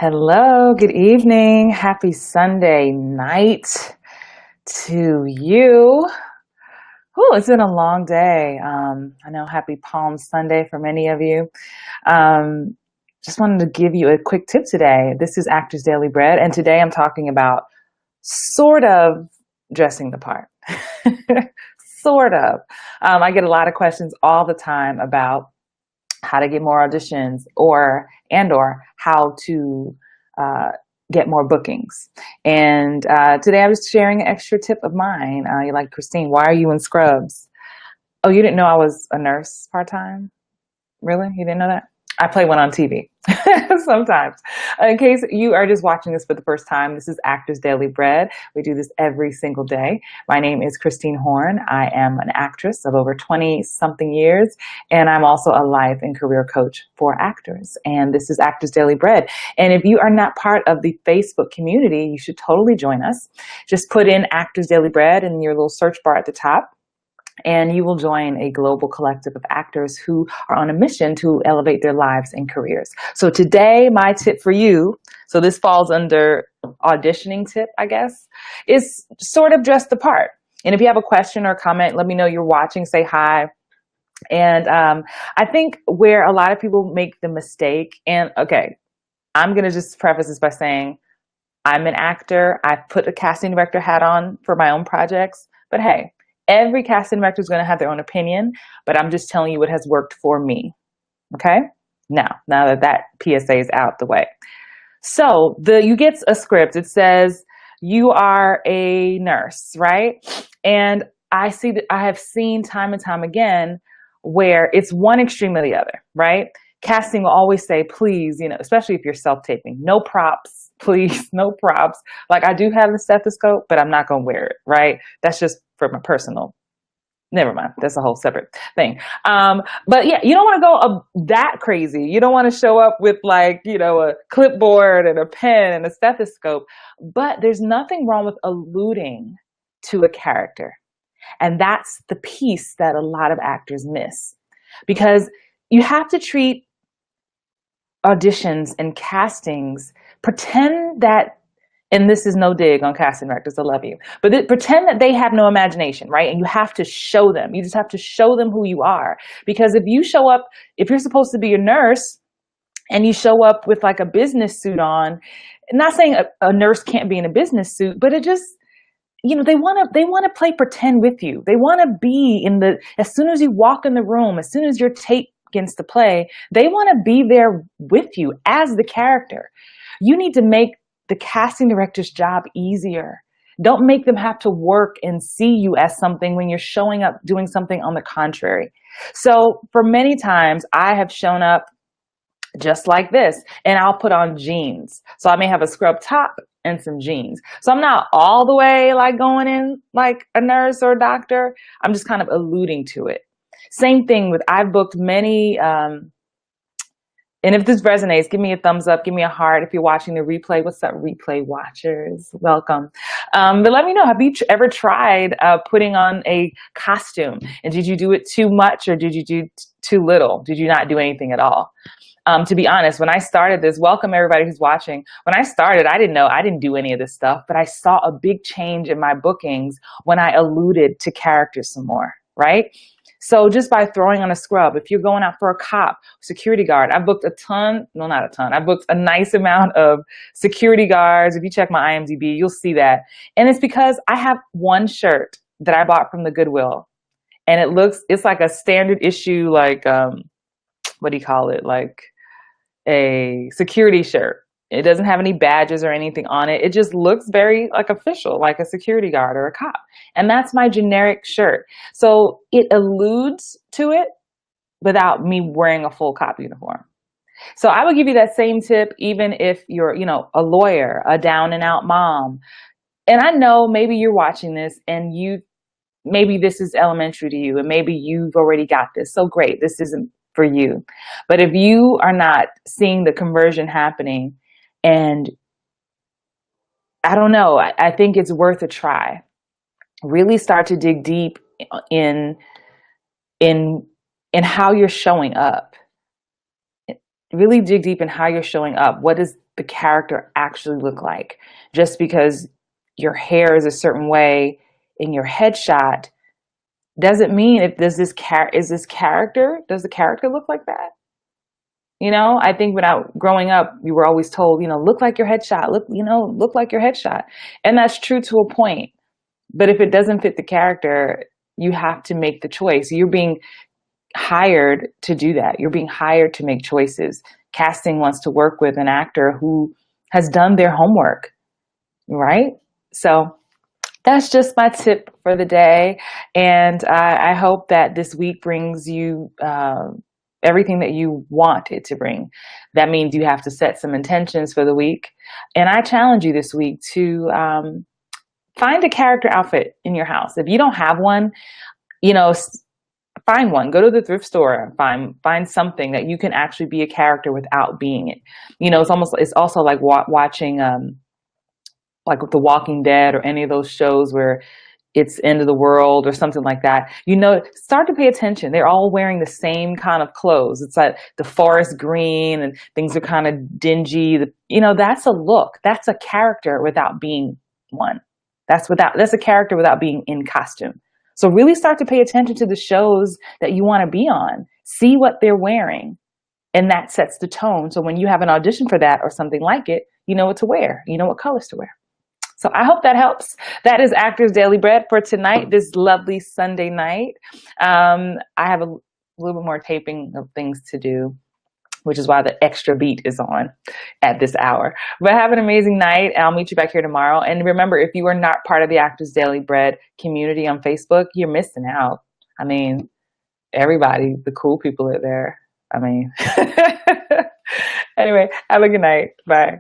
Hello, good evening. Happy Sunday night to you. Whew, it's been a long day. I know happy Palm Sunday for many of you. Um, just wanted to give you a quick tip today. This is Actors Daily Bread, and today I'm talking about sort of dressing the part. Sort of. I get a lot of questions all the time about how to get more auditions or how to uh, get more bookings. And today I was sharing an extra tip of mine. You're like, Christine, why are you in scrubs? Oh, you didn't know I was a nurse part-time? Really? You didn't know that? I play one on TV sometimes. In case you are just watching this for the first time, this is Actors Daily Bread. We do this every single day. My name is Christine Horn. I am an actress of over 20-something years, and I'm also a life and career coach for actors. And this is Actors Daily Bread. And if you are not part of the Facebook community, you should totally join us. Just put in Actors Daily Bread in your little search bar at the top, and you will join a global collective of actors who are on a mission to elevate their lives and careers. So today, my tip for you, so this falls under auditioning tip, I guess, is sort of dress the part. And if you have a question or comment, let me know you're watching, say hi. And I think where a lot of people make the mistake, and okay, I'm going to just preface this by saying I'm an actor. I've put a casting director hat on for my own projects, but hey, every casting director is going to have their own opinion, but I'm just telling you what has worked for me. Okay? Now that PSA is out the way. So you get a script. It says you are a nurse, right? And I have seen time and time again where it's one extreme or the other, right? Casting will always say, please, especially if you're self-taping, no props, please, no props. Like, I do have a stethoscope, but I'm not going to wear it, right? That's just for my personal. Never mind. That's a whole separate thing. But yeah, you don't want to go that crazy. You don't want to show up with a clipboard and a pen and a stethoscope. But there's nothing wrong with alluding to a character. And that's the piece that a lot of actors miss. Because you have to treat auditions and castings, pretend that, and this is no dig on casting directors, I love you, but pretend that they have no imagination, right? And you have to show them. You just have to show them who you are. Because if you're supposed to be a nurse and you show up with like a business suit on, not saying a nurse can't be in a business suit, but it just, they want to play pretend with you. They want to be as soon as you walk in the room, as soon as your tape begins to play, they want to be there with you as the character. You need to make the casting director's job easier. Don't make them have to work and see you as something when you're showing up doing something on the contrary. So for many times I have shown up just like this, and I'll put on jeans. So I may have a scrub top and some jeans. So I'm not all the way like going in like a nurse or a doctor. I'm just kind of alluding to it. Same thing I've booked many, and if this resonates, give me a thumbs up, give me a heart. If you're watching the replay, what's up, replay watchers? Welcome. But let me know, have you ever tried putting on a costume? And did you do it too much or did you do too little? Did you not do anything at all? To be honest, when I started this, welcome everybody who's watching. When I started, I didn't do any of this stuff, but I saw a big change in my bookings when I alluded to characters some more, right? So just by throwing on a scrub, if you're going out for a cop, security guard, I've booked not a ton. I've booked a nice amount of security guards. If you check my IMDb, you'll see that. And it's because I have one shirt that I bought from the Goodwill, and it's like a standard issue, like, what do you call it? Like a security shirt. It doesn't have any badges or anything on it. It just looks very like official, like a security guard or a cop. And that's my generic shirt. So it alludes to it without me wearing a full cop uniform. So I would give you that same tip even if you're, a lawyer, a down and out mom. And I know maybe you're watching this and maybe this is elementary to you and maybe you've already got this. So great, this isn't for you. But if you are not seeing the conversion happening, and I don't know, I think it's worth a try. Really start to dig deep in how you're showing up. really dig deep in how you're showing up. What does the character actually look like? Just because your hair is a certain way in your headshot doesn't mean if does this is this character, does the character look like that? I think when growing up, you were always told, look like your headshot, look like your headshot. And that's true to a point. But if it doesn't fit the character, you have to make the choice. You're being hired to do that. You're being hired to make choices. Casting wants to work with an actor who has done their homework, right? So that's just my tip for the day. And I hope that this week brings you everything that you want it to bring. That means you have to set some intentions for the week. And I challenge you this week to find a character outfit in your house. If you don't have one, find one. Go to the thrift store. Find something that you can actually be a character without being it. It's also like watching like The Walking Dead or any of those shows where it's end of the world or something like that. Start to pay attention. They're all wearing the same kind of clothes. It's like the forest green and things are kind of dingy. That's a look. That's a character without being one. That's a character without being in costume. So really start to pay attention to the shows that you want to be on. See what they're wearing. And that sets the tone. So when you have an audition for that or something like it, you know what to wear. You know what colors to wear. So I hope that helps. That is Actors Daily Bread for tonight, this lovely Sunday night. I have a little bit more taping of things to do, which is why the extra beat is on at this hour. But have an amazing night. I'll meet you back here tomorrow. And remember, if you are not part of the Actors Daily Bread community on Facebook, you're missing out. I mean, everybody, the cool people are there. I mean, anyway, have a good night. Bye.